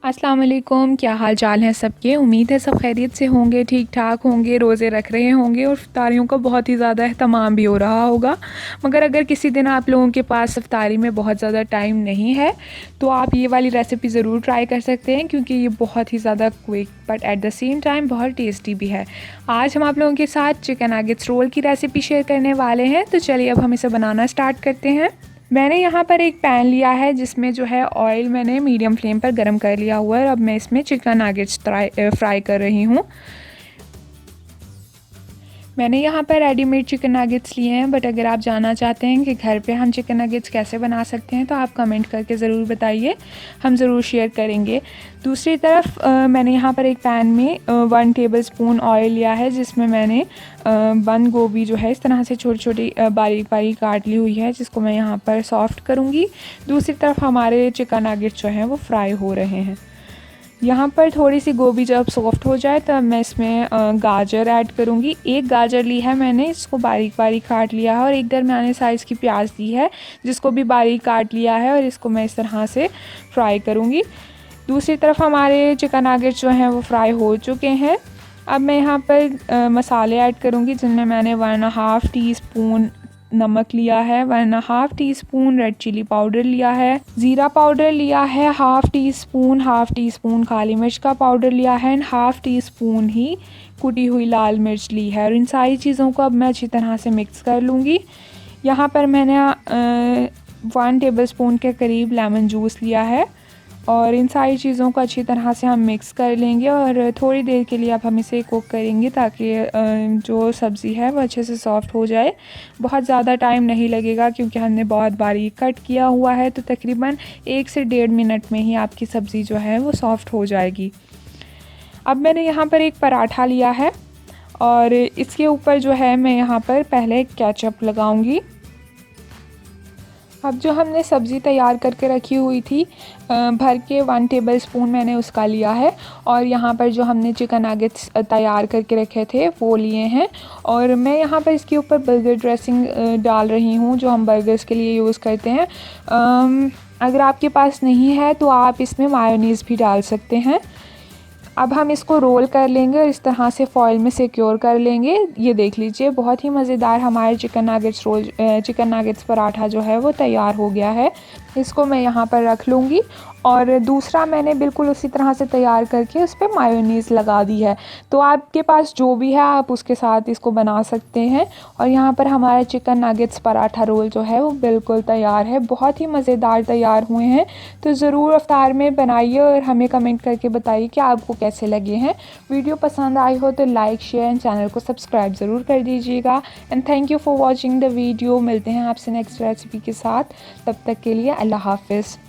अस्सलाम वालेकुम, क्या हाल चाल हैं सबके। उम्मीद है सब खैरियत से होंगे, ठीक ठाक होंगे, रोज़े रख रहे होंगे और इफ्तारियों का बहुत ही ज़्यादा अहतमाम भी हो रहा होगा। मगर अगर किसी दिन आप लोगों के पास इफ्तारी में बहुत ज़्यादा टाइम नहीं है तो आप ये वाली रेसिपी ज़रूर ट्राई कर सकते हैं, क्योंकि ये बहुत ही ज़्यादा quick but at the same time बहुत टेस्टी भी है। आज हम आप लोगों के साथ चिकन नगेट्स रोल की रेसिपी शेयर करने वाले हैं, तो चलिए अब हम इसे बनाना स्टार्ट करते हैं। मैंने यहाँ पर एक पैन लिया है जिसमें जो है ऑयल मैंने मीडियम फ्लेम पर गरम कर लिया हुआ है। अब मैं इसमें चिकन नगेट्स फ्राई कर रही हूँ। मैंने यहाँ पर रेडीमेड चिकन नगेट्स लिए हैं, बट अगर आप जानना चाहते हैं कि घर पे हम चिकन नगेट्स कैसे बना सकते हैं तो आप कमेंट करके ज़रूर बताइए, हम ज़रूर शेयर करेंगे। दूसरी तरफ मैंने यहाँ पर एक पैन में 1 टेबलस्पून ऑयल लिया है, जिसमें मैंने बंद गोभी जो है इस तरह से छोटी छोटी बारीक बारीक काट ली हुई है, जिसको मैं यहाँ पर सॉफ़्ट करूँगी। दूसरी तरफ हमारे चिकन नगेट्स जो हैं वो फ्राई हो रहे हैं। यहाँ पर थोड़ी सी गोभी जब सॉफ्ट हो जाए तब मैं इसमें गाजर ऐड करूँगी। एक गाजर ली है मैंने, इसको बारीक बारीक काट लिया है, और एक दरमियाने साइज़ की प्याज ली है जिसको भी बारीक काट लिया है, और इसको मैं इस तरह से फ्राई करूँगी। दूसरी तरफ हमारे चिकन नगेट्स जो हैं वो फ्राई हो चुके हैं। अब मैं यहाँ पर मसाले ऐड करूँगी, जिनमें मैंने 1.5 टीस्पून नमक लिया है, 1.5 टीस्पून रेड चिली पाउडर लिया है, ज़ीरा पाउडर लिया है हाफ़ टी स्पून काली मिर्च का पाउडर लिया है, एंड हाफ़ टी स्पून ही कुटी हुई लाल मिर्च ली है। और इन सारी चीज़ों को अब मैं अच्छी तरह से मिक्स कर लूँगी। यहाँ पर मैंने 1 टेबलस्पून के करीब लेमन जूस लिया है, और इन सारी चीज़ों को अच्छी तरह से हम मिक्स कर लेंगे और थोड़ी देर के लिए अब हम इसे कुक करेंगे, ताकि जो सब्ज़ी है वो अच्छे से सॉफ़्ट हो जाए। बहुत ज़्यादा टाइम नहीं लगेगा क्योंकि हमने बहुत बारीक कट किया हुआ है, तो तकरीबन 1 से 1.5 मिनट में ही आपकी सब्ज़ी जो है वो सॉफ़्ट हो जाएगी। अब मैंने यहाँ पर एक पराठा लिया है, और इसके ऊपर जो है मैं यहाँ पर पहले केचप लगाऊंगी। अब जो हमने सब्ज़ी तैयार करके रखी हुई थी भर के 1 टेबलस्पून मैंने उसका लिया है, और यहाँ पर जो हमने चिकन नगेट्स तैयार करके रखे थे वो लिए हैं, और मैं यहाँ पर इसके ऊपर बर्गर ड्रेसिंग डाल रही हूँ जो हम बर्गर्स के लिए यूज़ करते हैं। अगर आपके पास नहीं है तो आप इसमें मायोनीज़ भी डाल सकते हैं। अब हम इसको रोल कर लेंगे और इस तरह से फॉइल में सिक्योर कर लेंगे। ये देख लीजिए, बहुत ही मज़ेदार हमारे चिकन नगेट्स पराठा जो है वो तैयार हो गया है। इसको मैं यहाँ पर रख लूँगी, और दूसरा मैंने बिल्कुल उसी तरह से तैयार करके उस पर मायोनीज़ लगा दी है। तो आपके पास जो भी है आप उसके साथ इसको बना सकते हैं। और यहाँ पर हमारा चिकन नगेट्स पराठा रोल जो है वो बिल्कुल तैयार है, बहुत ही मज़ेदार तैयार हुए हैं। तो ज़रूर इफ्तार में बनाइए और हमें कमेंट करके बताइए कि आपको कैसे लगे हैं। वीडियो पसंद आई हो तो लाइक शेयर एंड चैनल को सब्सक्राइब ज़रूर कर दीजिएगा। And thank you for watching the video. मिलते हैं आपसे नेक्स्ट रेसिपी के साथ, तब तक के लिए अल्लाह हाफ़िज़।